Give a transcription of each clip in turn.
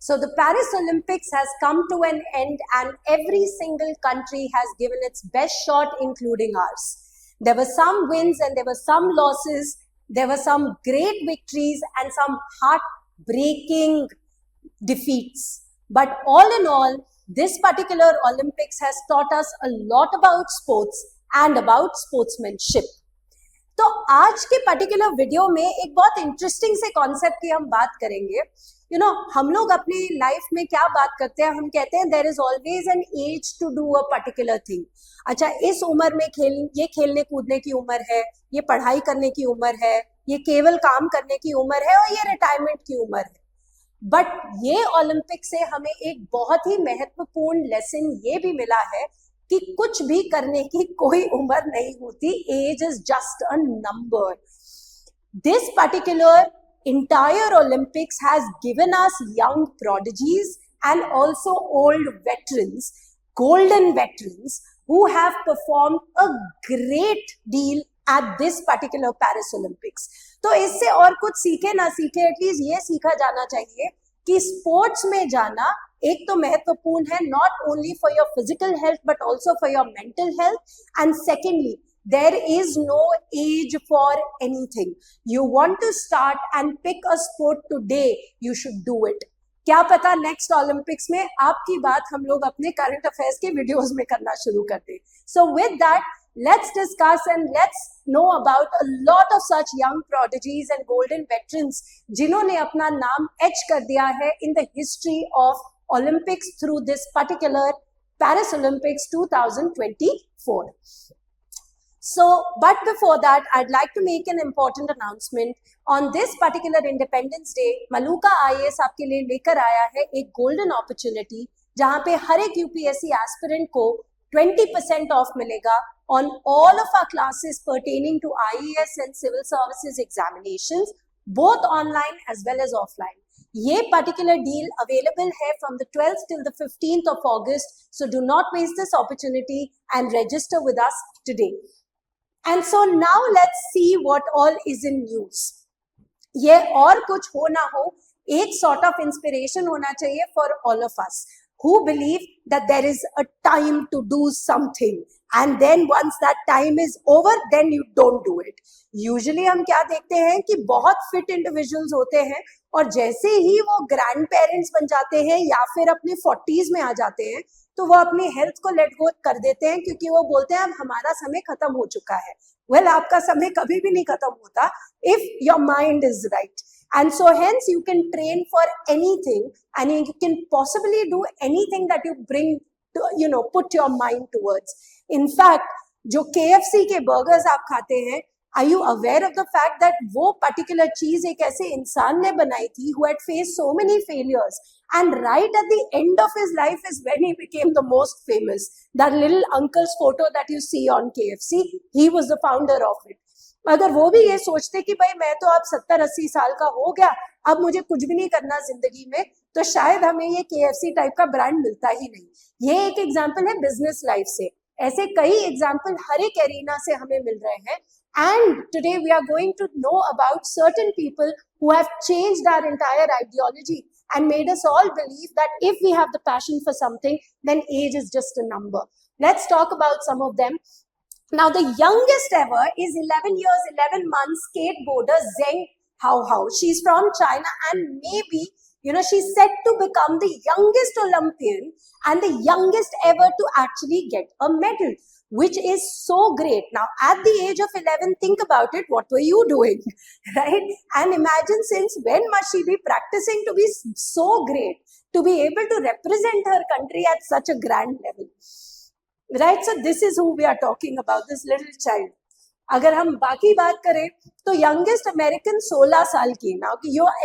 So the Paris Olympics has come to an end and every single country has given its best shot, including ours. There were some wins and there were some losses. There were some great victories and some heartbreaking defeats. But all in all, this particular Olympics has taught us a lot about sports and about sportsmanship. तो आज के particular video में एक बहुत interesting से concept की हम बात करेंगे. हम लोग अपनी लाइफ में क्या बात करते हैं, हम कहते हैं there is always an age to do a particular thing. अच्छा, इस उम्र में ये खेलने कूदने की उम्र है, ये पढ़ाई करने की उम्र है, ये केवल काम करने की उम्र है और ये रिटायरमेंट की उम्र है. बट ये ओलंपिक से हमें एक बहुत ही महत्वपूर्ण लेसन ये भी मिला है कि कुछ भी करने की कोई उम्र नहीं होती. Age is just a number. This particular entire Olympics has given us young prodigies and also old veterans, golden veterans, who have performed a great deal at this particular Paris Olympics. तो इससे और कुछ सीखे ना सीखे, at least ये सीखा जाना चाहिए कि स्पोर्ट्स में जाना एक तो महत्वपूर्ण है, not only for your physical health but also for your mental health. And secondly, there is no age for anything. You want to start and pick a sport today, you should do it. क्या पता next Olympics में आपकी बात हम लोग अपने current affairs के videos में करना शुरू कर दें. So with that, let's discuss and let's know about a lot of such young prodigies and golden veterans जिन्होंने अपना नाम एच कर दिया है in the history of Olympics through this particular Paris Olympics 2024. So, but before that, I'd like to make an important announcement. On this particular Independence Day, Maluka IAS आपके लिए लेकर आया है एक golden opportunity, जहाँ पे हर एक UPSC aspirant को 20% off मिलेगा on all of our classes pertaining to IAS and civil services examinations, both online as well as offline. ये particular deal available है from the 12th till the 15th of August. So do not waste this opportunity and register with us today. And so now let's see what all is in news. ये और कुछ हो ना हो, एक sort of inspiration होना चाहिए for all of us who believe that there is a time to do something, and then once that time is over, then you don't do it. Usually हम क्या देखते हैं कि बहुत fit individuals होते हैं और जैसे ही वो ग्रैंड पेरेंट्स बन जाते हैं या फिर अपने 40s में आ जाते हैं तो वो अपनी हेल्थ को लेट गो कर देते हैं, क्योंकि वो बोलते हैं अब हमारा समय खत्म हो चुका है. वेल, आपका समय कभी भी नहीं खत्म होता if your mind is right. And so hence you can train for anything and you can possibly do anything that you bring to, put your mind towards. In fact, जो KFC के burgers आप खाते हैं, are you aware of the fact that वो particular चीज एक ऐसे इंसान ने बनाई थी who had faced so many failures, and right at the end of his life is when he became the most famous. That little uncle's photo that you see on KFC, he was the founder of it. अगर वो भी ये सोचते कि भाई मैं तो अब 70-80 साल का हो गया, अब मुझे कुछ भी नहीं करना जिंदगी में, तो शायद हमें ये KFC टाइप का ब्रांड मिलता ही नहीं. ये एक एग्जाम्पल है बिजनेस लाइफ से. ऐसे कई एग्जाम्पल हर एक एरिना से हमें मिल रहे हैं. And today we are going to know about certain people who have changed our entire ideology and made us all believe that if we have the passion for something, then age is just a number. Let's talk about some of them. Now, the youngest ever is 11 years, 11 months skateboarder Zheng Haohao. She's from China and maybe, she's set to become the youngest Olympian and the youngest ever to actually get a medal, which is so great. Now, at the age of 11, think about it, what were you doing, right? And imagine since when must she be practicing to be so great, to be able to represent her country at such a grand level, right? So this is who we are talking about, this little child. अगर हम बाकी बात करें तो youngest American 16 साल की. Now,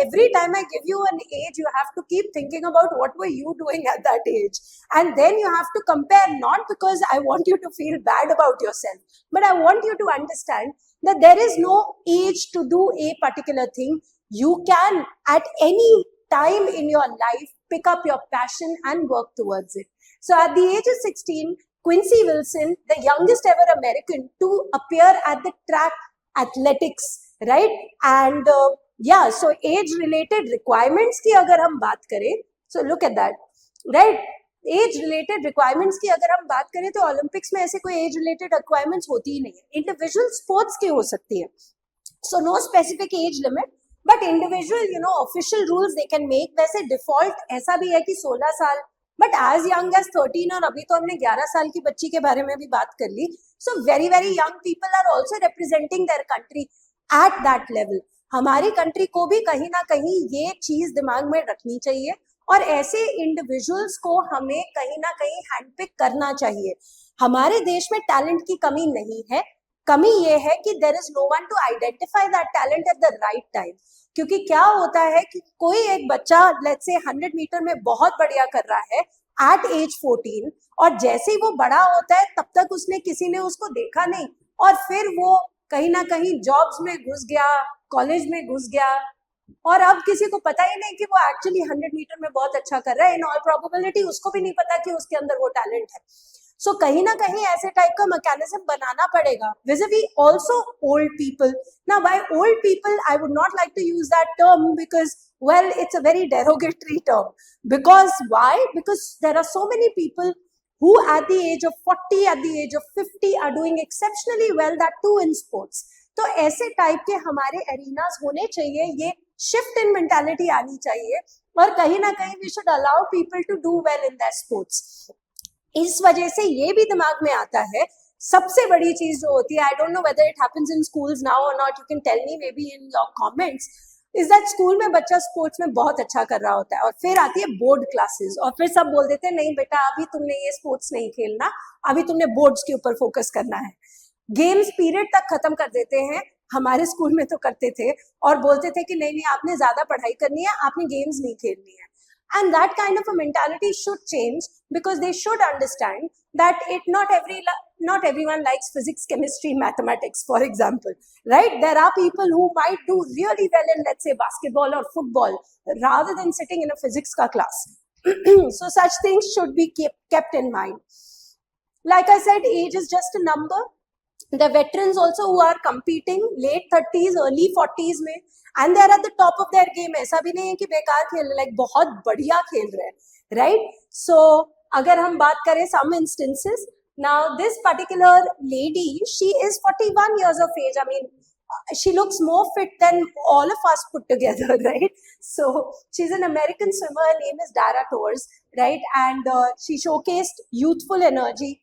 every time I give you an age, you have to keep thinking about what were you doing at that age. And then you have to compare, not because I want you to feel bad about yourself, but I want you to understand that there is no age to do a particular thing. You can, at any time in your life, pick up your passion and work towards it. So at the age of 16, Quincy Wilson, the youngest ever American to appear at the track athletics, right? And so age related requirements की अगर हम बात करें So look at that, right? Age related requirements की अगर हम बात करें तो ओलंपिक्स में ऐसे कोई एज रिलेटेड रिक्वायरमेंट्स होती ही नहीं है, इंडिविजुअल स्पोर्ट्स की हो सकती है, so no specific age limit, but individual official rules they can make. वैसे डिफॉल्ट ऐसा भी है कि 16 साल, बट एज यंग एज 13, और अभी तो हमने 11 साल की बच्ची के बारे में भी बात कर ली. So very very young people are also representing their country at that level. हमारी कंट्री को भी कहीं ना कहीं ये चीज दिमाग में रखनी चाहिए, और ऐसे इंडिविजुअल्स को हमें कहीं ना कहीं हैंडपिक करना चाहिए. हमारे देश में टैलेंट की कमी नहीं है, कमी ये है कि there is no one to identify that talent at the right time. क्योंकि क्या होता है कि कोई एक बच्चा लेट्स से 100 मीटर में बहुत बढ़िया कर रहा है एट एज 14, और जैसे ही वो बड़ा होता है तब तक उसने किसी ने उसको देखा नहीं, और फिर वो कहीं ना कहीं जॉब्स में घुस गया, कॉलेज में घुस गया, और अब किसी को पता ही नहीं कि वो एक्चुअली 100 मीटर में बहुत अच्छा कर रहा है. इन ऑल प्रोबेबिलिटी उसको भी नहीं पता कि उसके अंदर वो टैलेंट है. सो कहीं ना कहीं ऐसे टाइप का मैकेनिज्म बनाना पड़ेगा vis-a-vis also old people. Now by old people I would not like to use that term because well it's a very derogatory term. Because why? Because there are so many people who at the age of 40, at the age of 50 are doing exceptionally well, that too in sports. तो ऐसे type के हमारे एरिनास होने चाहिए, ये shift in mentality आनी चाहिए, और कहीं ना कहीं we should allow people to do well in that sports. इस वजह से ये भी दिमाग में आता है. सबसे बड़ी चीज जो होती है, I don't know whether it happens in schools now और not, you can tell me maybe in your comments, is that school में बच्चा स्पोर्ट्स में बहुत अच्छा कर रहा होता है, और फिर आती है बोर्ड क्लासेस, और फिर सब बोल देते हैं नहीं बेटा अभी तुमने ये स्पोर्ट्स नहीं खेलना, अभी तुमने बोर्ड्स के ऊपर फोकस करना है. गेम्स पीरियड तक खत्म कर देते हैं, हमारे स्कूल में तो करते थे, और बोलते थे कि नहीं नहीं आपने ज्यादा पढ़ाई करनी है, आपने गेम्स नहीं खेलनी है. And that kind of a mentality should change, because they should understand that not everyone likes physics, chemistry, mathematics, for example, right? There are people who might do really well in, let's say, basketball or football rather than sitting in a physics class. So such things should be kept in mind. Like I said, age is just a number. The veterans also who are competing late 30s, early 40s में, and they are at the top of their game. ऐसा भी नहीं है कि बेकार खेल रहे, like बहुत बढ़िया खेल रहे हैं, right? So अगर हम बात करें some instances, now this particular lady, she is 41 years of age. I mean, she looks more fit than all of us put together, right? So she's an American swimmer. Her name is Dara Torres, right? And she showcased youthful energy.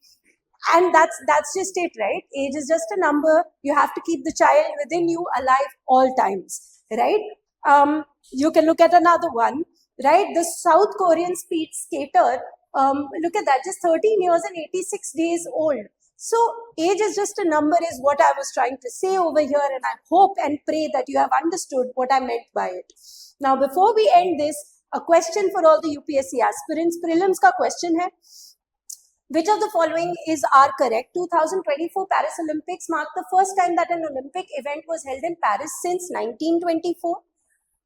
And that's just it, right? Age is just a number. You have to keep the child within you alive all times, right? You can look at another one, right? The South Korean speed skater, look at that, just 13 years and 86 days old. So age is just a number is what I was trying to say over here, and I hope and pray that you have understood what I meant by it. Now before we end this, a question for all the UPSC aspirants. Prelims ka question hai, which of the following is are correct? 2024 Paris Olympics marked the first time that an Olympic event was held in Paris since 1924.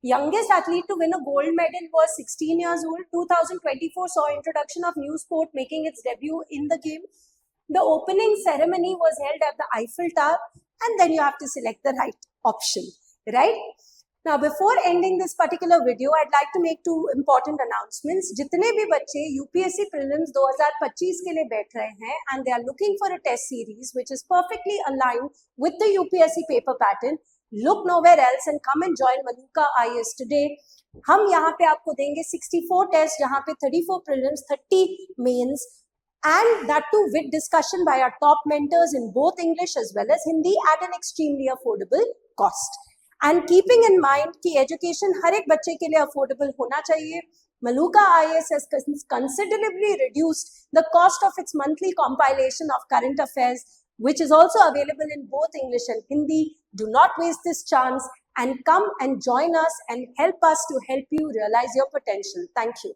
Youngest athlete to win a gold medal was 16 years old. 2024 saw introduction of new sport making its debut in the game. The opening ceremony was held at the Eiffel Tower, and then you have to select the right option, right? Now, before ending this particular video, I'd like to make two important announcements. जितने भी बच्चे UPSC Prelims 2025 के लिए बैठ रहे हैं and they are looking for a test series which is perfectly aligned with the UPSC paper pattern, look nowhere else and come and join Maluka IAS today. हम यहाँ पे आपको देंगे 64 टेस्ट, जहाँ पे 34 Prelims, 30 mains, and that too with discussion by our top mentors in both English as well as Hindi at an extremely affordable cost. And keeping in mind कि education हर एक बच्चे के लिए affordable होना चाहिए, Maluka IAS has considerably reduced the cost of its monthly compilation of current affairs, which is also available in both English and Hindi. Do not waste this chance and come and join us and help us to help you realize your potential. Thank you.